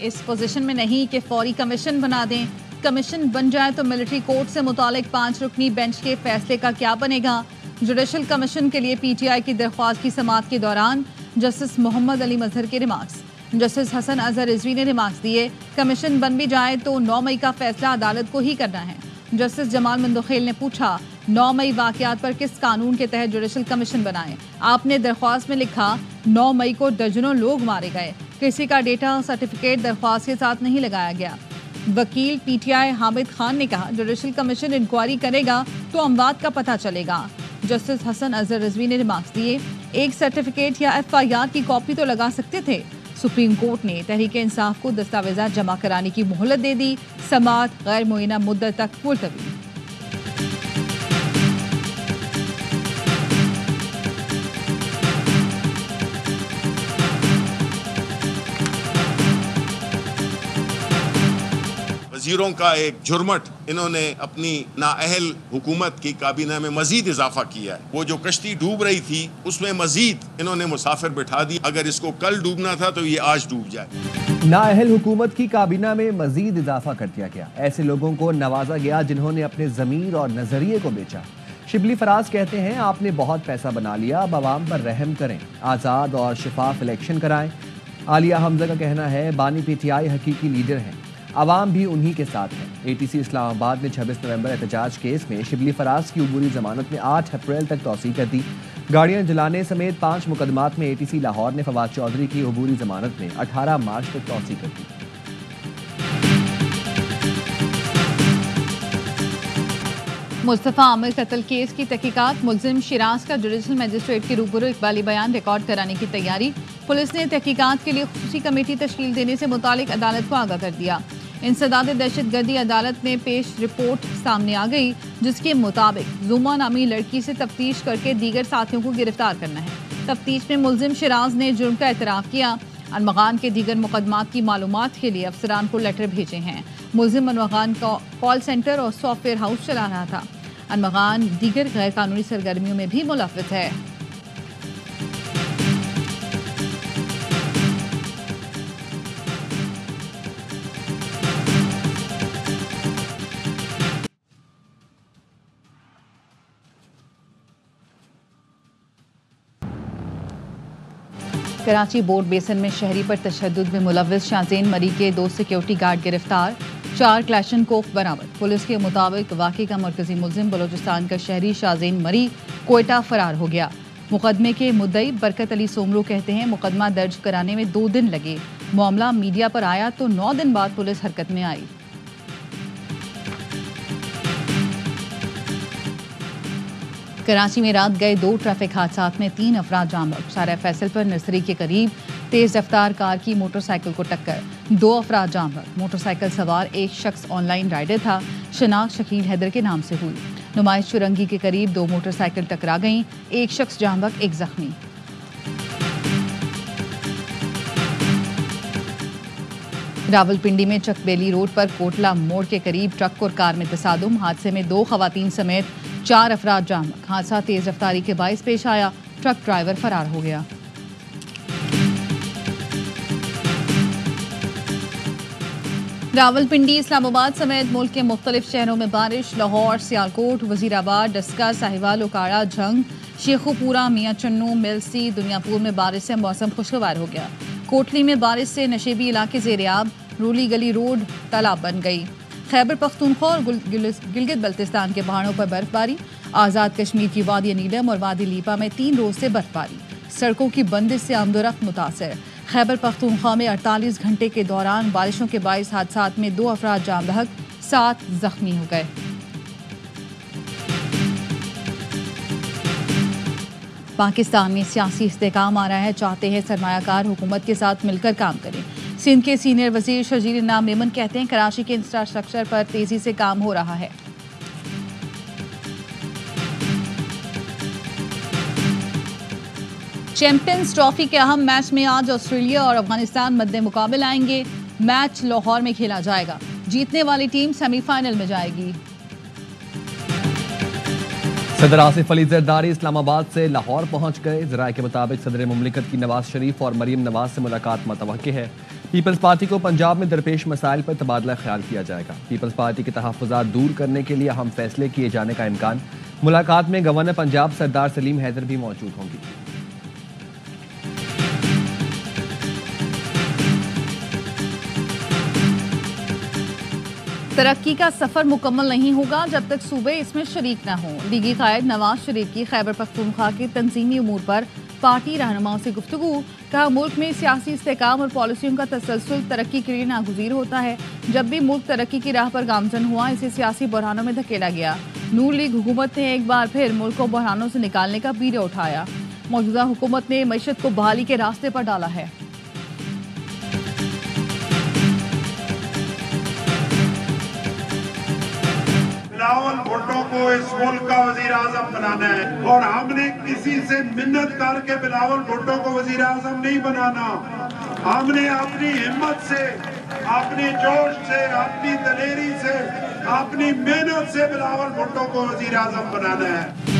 اس position میں نہیں کہ فوری کمیشن بنا دیں۔ کمیشن بن جائے تو ملٹری کورٹ سے متعلق 5 رکنی بینچ کے فیصلے کا کیا بنے گا؟ جوڈیشل کمیشن کے لیے پی ٹی آئی کی درخواست کی سماعت کے دوران جسٹس محمد علی مظہر کے ریمارکس۔ جسٹس حسن اظہر رضوی نے ریمارکس دیے، کمیشن بن بھی جائے تو 9 مئی کا فیصلہ عدالت کو ہی کرنا ہے۔ جسٹس جمال مندوخیل نے پوچھا، 9 مئی واقعات پر کس قانون کے تحت جوڈیشل کمیشن بنائے؟ آپ نے درخواست میں لکھا 9 مئی کو درجنوں لوگ مارے گئے، کسی کا ڈیٹا سرٹیفکیٹ درخواست کے ساتھ نہیں لگایا گیا۔ وکیل P T I Hamid Khan نے کہا، جوڈیشل کمیشن انکوائری کرے گا تو اموات کا پتہ چلے گا۔ جسٹس حسن اظہر رضوی نے ریمارکس دیے، ایک سرٹیفکیٹ یا ایف آئی آر کی کاپی تو لگا سکتے تھے۔ سپریم کورٹ نے تحریک انصاف کو دستاویزات جمع کرانے کی مہلت دے دی، سماعت غیر معینہ مدت تک ملتوی۔ وزیروں کا ایک جرمٹ انہوں نے اپنی نااہل حکومت کی کابینہ میں مزید اضافہ کیا ہے۔ وہ جو کشتی ڈوب رہی تھی اس میں مزید انہوں نے مسافر بٹھا دی، اگر اس کو کل ڈوبنا تھا تو یہ آج ڈوب جائے۔ نااہل حکومت کی کابینہ میں مزید اضافہ کر دیا گیا، ایسے لوگوں کو نوازا گیا جنہوں نے اپنے ضمیر اور نظریے کو بیچا۔ شبلی فراز کہتے ہیں، آپ نے بہت پیسہ بنا لیا، اب عوام پر رحم کریں، آزاد اور شفاف الیکشن کرائیں۔ عالیہ حمزہ کا کہنا ہے، بانی پی ٹی آئی حقیقی لیڈر ہیں، عوام بھی انہی کے ساتھ ہے۔ اے ٹی سی اسلام آباد نے 26 نومبر احتجاج کیس میں شبلی فراز کی عبوری ضمانت میں 8 اپریل تک توسیع کر دی۔ گاڑیاں جلانے سمیت 5 مقدمات میں اے ٹی سی لاہور نے فواد چودھری کی عبوری ضمانت میں 18 مارچ تک توسیع کر دی۔ مصطفیٰ عامر قتل کیس کی تحقیقات، ملزم شیراز کا جوڈیشل مجسٹریٹ کے روبرو اقبالی بیان ریکارڈ کرانے کی تیاری۔ پولیس نے تحقیقات کے لیے خصوصی کمیٹی تشکیل دینے سے متعلق عدالت کو آگاہ کر دیا۔ انسداد دہشت گردی عدالت میں پیش رپورٹ سامنے آ گئی، جس کے مطابق زوما نامی لڑکی سے تفتیش کر کے دیگر ساتھیوں کو گرفتار کرنا ہے۔ تفتیش میں ملزم شیراز نے جرم کا اعتراف کیا۔ انمغان کے دیگر مقدمات کی معلومات کے لیے افسران کو لیٹر بھیجے ہیں۔ ملزم انمغان کا کال سینٹر اور سافٹ ویئر ہاؤس چلا رہا تھا۔ انمغان دیگر غیر قانونی سرگرمیوں میں بھی ملوث ہے۔ کراچی بورڈ بیسن میں شہری پر تشدد میں ملوث شازین مری کے 2 سیکیورٹی گارڈ گرفتار، 4 کلاشن کوف برآمد۔ پولیس کے مطابق واقعے کا مرکزی ملزم بلوچستان کا شہری شازین مری کوئٹہ فرار ہو گیا۔ مقدمے کے مدعی برکت علی سومرو کہتے ہیں، مقدمہ درج کرانے میں 2 دن لگے، معاملہ میڈیا پر آیا تو 9 دن بعد پولیس حرکت میں آئی۔ کراچی میں رات گئے 2 ٹریفک حادثات میں 3 افراد جاں بحق۔ شارع فیصل پر نرسری کے قریب تیز رفتار کار کی موٹر سائیکل کو ٹکر، 2 افراد جاں بحق۔ موٹر سائیکل سوار ایک شخص آن لائن رائڈر تھا، شناخت شکیل حیدر کے نام سے ہوئی۔ نمائش چرنگی کے قریب 2 موٹر سائیکل ٹکرا گئیں، ایک شخص جاں بحق، ایک زخمی۔ راولپنڈی میں چک بیلی روڈ پر کوٹلہ موڑ کے قریب ٹرک اور کار میں تصادم، حادثے میں 2 خواتین سمیت 4 افراد جاں بحق۔ حادثہ تیز رفتاری کے باعث پیش آیا، ٹرک ڈرائیور فرار ہو گیا۔ راولپنڈی، اسلام آباد سمیت ملک کے مختلف شہروں میں بارش، لاہور، سیالکوٹ، وزیر آباد، ڈسکہ، ساہیوال، اکاڑہ، جھنگ، شیخو پورہ، میاں چنو، ملسی، دنیا پور میں بارش سے موسم خوشگوار ہو گیا۔ کوٹلی میں بارش سے نشیبی علاقے زیریاب، رولی گلی روڈ تالاب بن گئی۔ خیبر پختونخوا اور گلگت بلتستان کے پہاڑوں پر برف باری، آزاد کشمیر کی وادی نیلم اور وادی لیپا میں 3 روز سے برف باری، سڑکوں کی بندش سے آمد و رفت متاثر۔ خیبر پختونخوا میں 48 گھنٹے کے دوران بارشوں کے باعث حادثات میں 2 افراد جاں بحق، 7 زخمی ہو گئے۔ پاکستان میں سیاسی استحکام آ رہا ہے، چاہتے ہیں سرمایہ کار حکومت کے ساتھ مل کر کام کریں۔ سندھ کے سینئر وزیر شرجیل انعام میمن کہتے ہیں، کراچی کے انفراسٹرکچر پر تیزی سے کام ہو رہا ہے۔ چیمپئنز ٹرافی کے اہم میچ میں آج آسٹریلیا اور افغانستان مد مقابل آئیں گے۔ میچ لاہور میں کھیلا جائے گا، جیتنے والی ٹیم سیمی فائنل میں جائے گی۔ صدر آصف علی زرداری اسلام آباد سے لاہور پہنچ گئے. ذرائع کے مطابق صدر مملکت کی نواز شریف اور مریم نواز سے ملاقات متوقع ہے. پیپلز پارٹی کو پنجاب میں درپیش مسائل پر تبادلہ خیال کیا جائے گا. پیپلز پارٹی کے تحفظات دور کرنے کے لیے اہم فیصلے کیے جانے کا امکان. ملاقات میں گورنر پنجاب سردار سلیم حیدر بھی موجود ہوں گی. ترقی کا سفر مکمل نہیں ہوگا جب تک صوبے اس میں شریک نہ ہوں. لیگی قائد نواز شریف کی خیبر پختونخوا کے تنظیمی امور پر پارٹی رہنماؤں سے گفتگو. کہا ملک میں سیاسی استحکام اور پالیسیوں کا تسلسل ترقی کے لیے ناگزیر ہوتا ہے. جب بھی ملک ترقی کی راہ پر گامزن ہوا اسے سیاسی بحرانوں میں دھکیلا گیا. نون لیگ حکومت نے ایک بار پھر ملک کو بحرانوں سے نکالنے کا بیڑا اٹھایا. موجودہ حکومت نے معیشت کو بحالی کے راستے پر ڈالا ہے. بلاول بھٹو کو اس ملک کا وزیر اعظم بنانا ہے اور ہم نے کسی سے منت کر کے بلاول بھٹو کو وزیر اعظم نہیں بنانا. ہم نے اپنی ہمت سے، اپنی جوش سے، اپنی دلیری سے، اپنی محنت سے بلاول بھٹو کو وزیر اعظم بنانا ہے.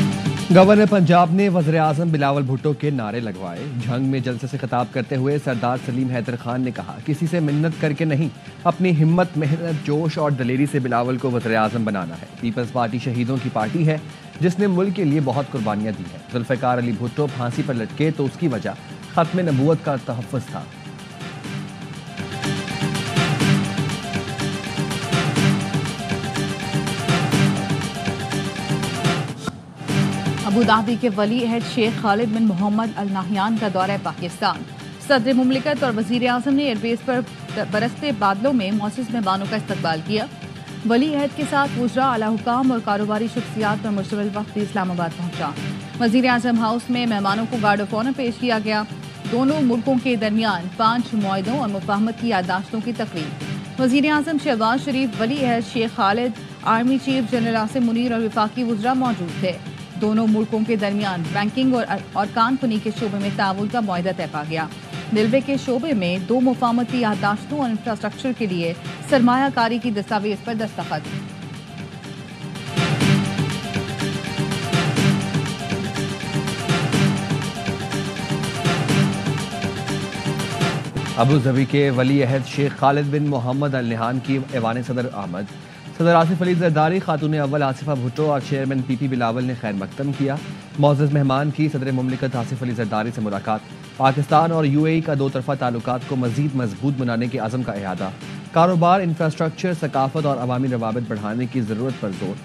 گورنر پنجاب نے وزیر اعظم بلاول بھٹو کے نعرے لگوائے. جھنگ میں جلسے سے خطاب کرتے ہوئے سردار سلیم حیدر خان نے کہا کسی سے منت کر کے نہیں، اپنی ہمت، محنت، جوش اور دلیری سے بلاول کو وزیر اعظم بنانا ہے. پیپلز پارٹی شہیدوں کی پارٹی ہے جس نے ملک کے لیے بہت قربانیاں دی ہیں. ذوالفقار علی بھٹو پھانسی پر لٹکے تو اس کی وجہ ختم نبوت کا تحفظ تھا. ابوظہبی کے ولی عہد شیخ خالد بن محمد ال نہیان کا دورہ پاکستان. صدر مملکت اور وزیر اعظم نے ایئر بیس پر برستے بادلوں میں معزز مہمانوں کا استقبال کیا. ولی عہد کے ساتھ وزراء، اعلیٰ حکام اور کاروباری شخصیات پر مشتمل وفد اسلام آباد پہنچا. وزیر اعظم ہاؤس میں مہمانوں کو گارڈ آف آنر پیش کیا گیا. دونوں ملکوں کے درمیان 5 معاہدوں اور مفاہمت کی یادداشتوں کی تقریب. وزیر اعظم شہباز شریف، ولی عہد Sheikh Khalid, army chief general Asim Munir اور وفاقی وزراء موجود تھے. دونوں ملکوں کے درمیان بینکنگ اور کان کنی کے شعبے میں تعاون کا معاہدہ طے پا گیا. ریلوے کے شعبے میں 2 مفاہمتی یادداشتوں اور انفراسٹرکچر کے لیے سرمایہ کاری کی دستاویز پر دستخط. ابوظہبی کے ولی عہد شیخ خالد بن محمد ال نہیان کی ایوان صدر آمد. صدر آصف علی زرداری، خاتون اول آصفہ بھٹو اور چیئرمین پی پی بلاول نے خیر مقدم کیا. معزز مہمان کی صدر مملکت آصف علی زرداری سے ملاقات. پاکستان اور یو اے ای کا 2 طرفہ تعلقات کو مزید مضبوط بنانے کے عزم کا اعادہ. کاروبار، انفراسٹرکچر، ثقافت اور عوامی روابط بڑھانے کی ضرورت پر زور.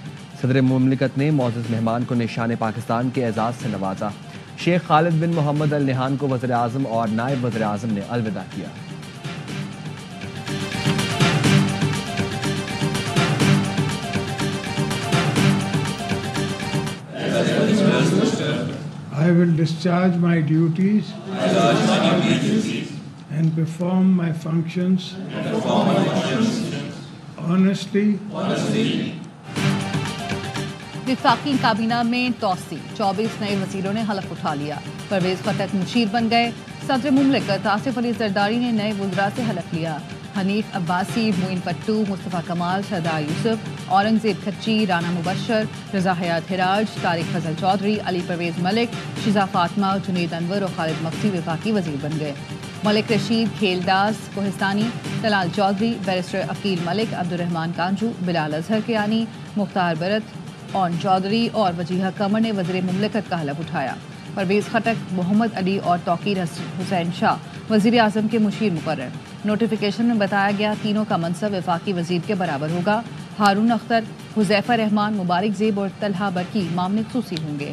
صدر مملکت نے معزز مہمان کو نشان پاکستان کے اعزاز سے نوازا. شیخ خالد بن محمد ال نہیان کو وزیر اعظم اور نائب وزیر اعظم نے الوداع کیا. I will discharge my duties and perform my functions honestly. وفاقی کابینہ میں توسیع، 24 نئے وزیروں نے حلف اٹھا لیا. پرویز خٹک مشیر بن گئے. صدر مملکت آصف علی زرداری نے نئے وزراء سے حلف لیا. حنیف عباسی، معین پٹو، مصطفیٰ کمال، سردار یوسف، اورنگزیب کھچی، رانا مبشر، رضا حیات ہراج، طارق فضل چودھری، علی پرویز ملک، شزا فاطمہ، جنید انور اور خالد مفتی وفاقی وزیر بن گئے. ملک رشید کھیلداس کوہستانی، طلال چودھری، بیرسٹر عقیل ملک، عبدالرحمان کانجو، بلال اظہر کیانی، مختار برت، اون چودھری اور وجیہہ قمر نے وزیر مملکت کا حلف اٹھایا. پرویز خٹک، محمد علی اور توقیر حسین شاہ وزیر اعظم کے مشیر مقرر. نوٹیفیکیشن میں بتایا گیا تینوں کا منصب وفاقی وزیر کے برابر ہوگا. ہارون اختر، حذیفہ رحمان، مبارک زیب اور طلحہ برقی معاملے خصوصی ہوں گے.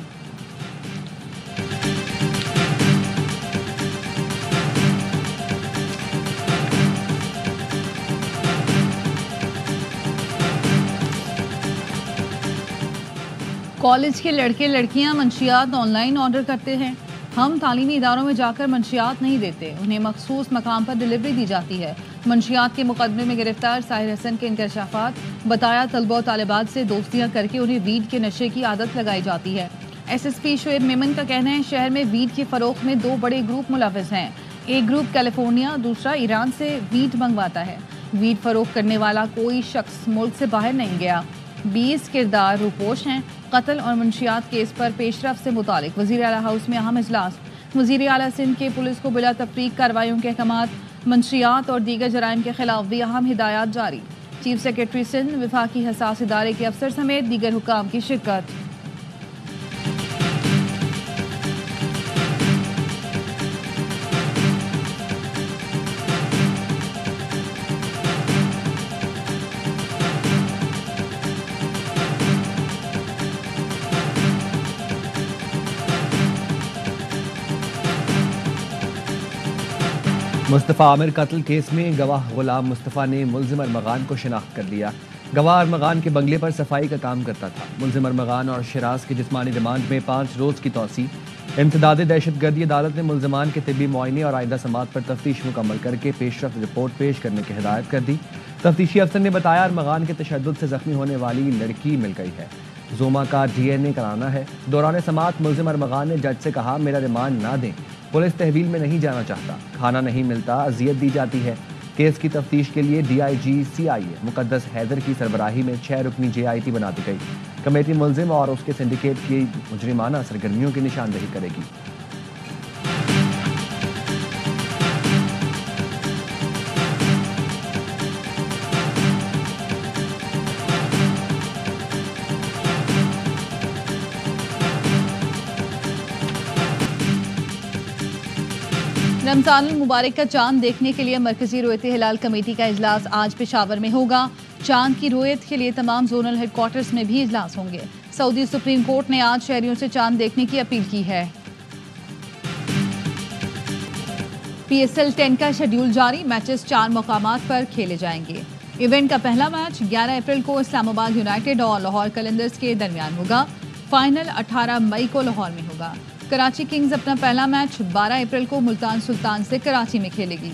کالج کے لڑکے لڑکیاں منشیات آن لائن آرڈر کرتے ہیں. ہم تعلیمی اداروں میں جا کر منشیات نہیں دیتے، انہیں مخصوص مقام پر ڈلیوری دی جاتی ہے. منشیات کے مقدمے میں گرفتار ساحر حسن کے انکشافات. بتایا طلبہ و طالبات سے دوستیاں کر کے انہیں ویڈ کے نشے کی عادت لگائی جاتی ہے. S S P Shoaib Memon کا کہنا ہے شہر میں ویڈ کی فروخت میں 2 بڑے گروپ ملوث ہیں. ایک گروپ کیلیفورنیا، دوسرا ایران سے ویڈ منگواتا ہے. ویڈ فروخت کرنے والا کوئی شخص ملک سے باہر نہیں گیا. 20 کردار روپوش ہیں. قتل اور منشیات کیس پر پیش رفت سے متعلق وزیر اعلیٰ ہاؤس میں اہم اجلاس. وزیر اعلیٰ سندھ کے پولیس کو بلا تفریق کارروائیوں کے احکامات، منشیات اور دیگر جرائم کے خلاف بھی اہم ہدایات جاری. چیف سیکرٹری سندھ، وفاقی حساس ادارے کے افسر سمیت دیگر حکام کی شرکت. مصطفیٰ عامر قتل کیس میں گواہ غلام مصطفیٰ نے ملزم ارمغان کو شناخت کر لیا. گواہ ارمغان کے بنگلے پر صفائی کا کام کرتا تھا. ملزم ارمغان اور شراز کی جسمانی ریمانڈ میں 5 روز کی توسیع. امتداد دہشت گردی عدالت نے ملزمان کے طبی معائنے اور آئندہ سماعت پر تفتیش مکمل کر کے پیش رفت رپورٹ پیش کرنے کی ہدایت کر دی. تفتیشی افسر نے بتایا ارمغان کے تشدد سے زخمی ہونے والی لڑکی مل گئی ہے. زوما کا DNA کرانا ہے. دوران سماعت ملزم ارمغان نے جج سے کہا میرا ریمانڈ نہ دیں، پولیس تحویل میں نہیں جانا چاہتا، کھانا نہیں ملتا، اذیت دی جاتی ہے. کیس کی تفتیش کے لیے DIG CIA مقدس حیدر کی سربراہی میں 6 رکنی JIT بنا دی گئی. کمیٹی ملزم اور اس کے سنڈیکیٹ کی مجرمانہ سرگرمیوں کی نشاندہی کرے گی. رمضان المبارک کا چاند دیکھنے کے لیے مرکزی رویت ہلال کمیٹی کا اجلاس آج پشاور میں ہوگا. چاند کی رویت کے لیے تمام زونل ہیڈ کوارٹرز میں بھی اجلاس ہوں گے. سعودی سپریم کورٹ نے آج شہریوں سے چاند دیکھنے کی اپیل کی ہے. PSL 10 کا شیڈول جاری، میچز 4 مقامات پر کھیلے جائیں گے. ایونٹ کا پہلا میچ 11 اپریل کو اسلام آباد یونائیٹڈ اور لاہور قلندرز کے درمیان ہوگا. فائنل 18 مئی کو لاہور میں ہوگا. کراچی کنگز اپنا پہلا میچ 12 اپریل کو ملتان سلطان سے کراچی میں کھیلے گی.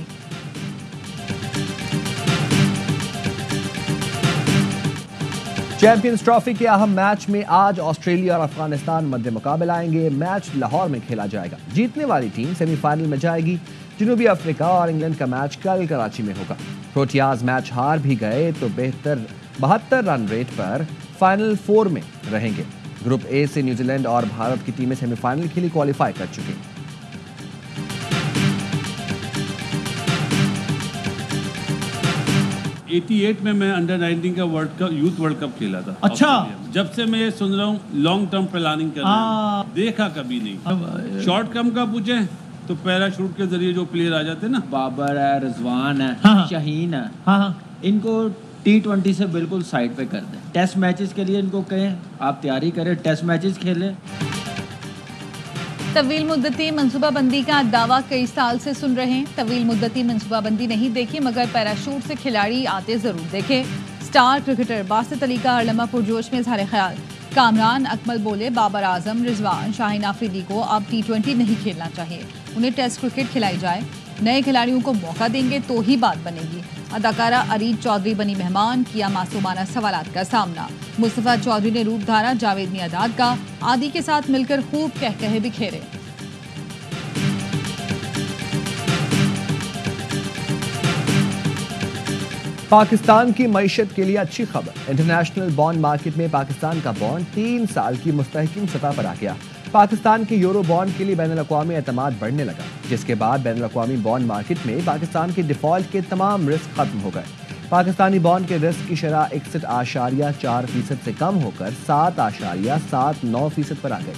چیمپئنز ٹرافی کے اہم میچ میں آج آسٹریلیا اور افغانستان مد مقابل آئیں گے. میچ لاہور میں کھیلا جائے گا. جیتنے والی ٹیم سیمی فائنل میں جائے گی. جنوبی افریقہ اور انگلینڈ کا میچ کل کراچی میں ہوگا. پروٹیاز میچ ہار بھی گئے تو 72 رن ریٹ پر فائنل 4 میں رہیں گے. گروپ اے سے نیوزی لینڈ اور بھارت کی ٹیمیں سیمی فائنل کے لیے کوالیفائی کر چکی. 88 میں انڈر 19 کا یوتھ ورلڈ کپ کھیلا تھا. اچھا، جب سے میں یہ سن رہا ہوں لانگ ٹرم پلاننگ کر رہا ہوں، دیکھا کبھی نہیں. شارٹ ٹرم کا پوچھیں تو پیرا شوٹ کے ذریعے جو پلیئر آ جاتے نا، بابر ہے، رضوان ہے، شاہین ہے، ان کو T20 سے بالکل سائڈ پہ کر دیں. ٹیسٹ میچز کے لیے ان کو کہیں آپ تیاری کریں، ٹیسٹ میچز کھیلیں. طویل مدتی منصوبہ بندی کا دعویٰ کئی سال سے سن رہے ہیں. طویل مدتی منصوبہ بندی نہیں دیکھی مگر پیراشوٹ سے کھلاڑی آتے ضرور دیکھے. سٹار کرکٹر باسط علی کا ہرلمہ پرجوش میں اظہار خیال. کامران اکمل بولے بابر اعظم، رضوان، شاہین آفریدی کو اب T20 نہیں کھیلنا چاہیے، انہیں ٹیسٹ کرکٹ کھلائی جائے. نئے کھلاڑیوں کو موقع دیں گے تو ہی بات بنے گی. اداکارہ ارید چودھری بنی مہمان، کیا معصومانہ سوالات کا سامنا. مصطفیٰ چودھری نے روپ دھارا جاوید میاداد کا، عادی کے ساتھ مل کر خوب کہے بکھیرے. پاکستان کی معیشت کے لیے اچھی خبر. انٹرنیشنل بانڈ مارکیٹ میں پاکستان کا بانڈ 3 سال کی مستحکم سطح پر آ گیا. پاکستان کے یورو بانڈ کے لیے بین الاقوامی اعتماد بڑھنے لگا، جس کے بعد بین الاقوامی بانڈ مارکیٹ میں پاکستان کے ڈیفالٹ کے تمام رسک ختم ہو گئے. پاکستانی بانڈ کے رسک کی شرح 61.4% سے کم ہو کر 7.79% پر آ گئی.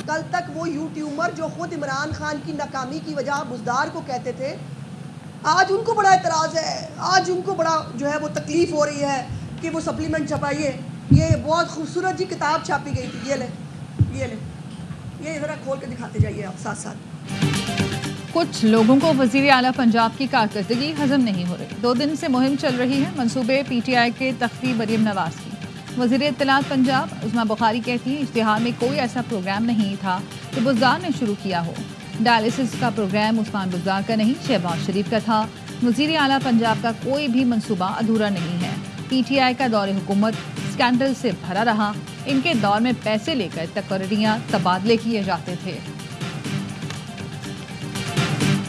کل تک وہ یوٹیوبر جو خود عمران خان کی ناکامی کی وجہ بزدار کو کہتے تھے، آج ان کو بڑا اعتراض ہے، آج ان کو بڑا جو ہے وہ تکلیف ہو رہی ہے کہ وہ سپلیمنٹ چھپائیے. یہ بہت خوبصورت جی کتاب چھاپی گئی تھی، یہ ذرا کھول کے دکھاتے جائیے آپ ساتھ ساتھ. کچھ لوگوں کو وزیر اعلیٰ پنجاب کی کارکردگی ہضم نہیں ہو رہی. 2 دن سے مہم چل رہی ہے منصوبے PTI کے تختی مریم نواز کی. وزیر اطلاعات پنجاب عظمیٰ بخاری کہتی ہیں اشتہار میں کوئی ایسا پروگرام نہیں تھا جو بزدار نے شروع کیا ہو. ڈائلسس کا پروگرام عثمان بزدار کا نہیں، شہباز شریف کا تھا. وزیر اعلیٰ پنجاب کا کوئی بھی منصوبہ ادھورا نہیں ہے. PTI کا دور حکومت اسکینڈل سے بھرا رہا. ان کے دور میں پیسے لے کر تقرریاں تبادلے کیے جاتے تھے.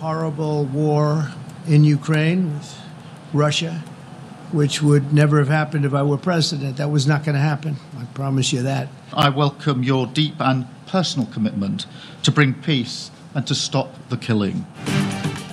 Horrible war in Ukraine with Russia, which would never have happened if I were president. That was not going to happen. I promise you that. I welcome your deep and personal commitment to bring peace and to stop the killing.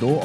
2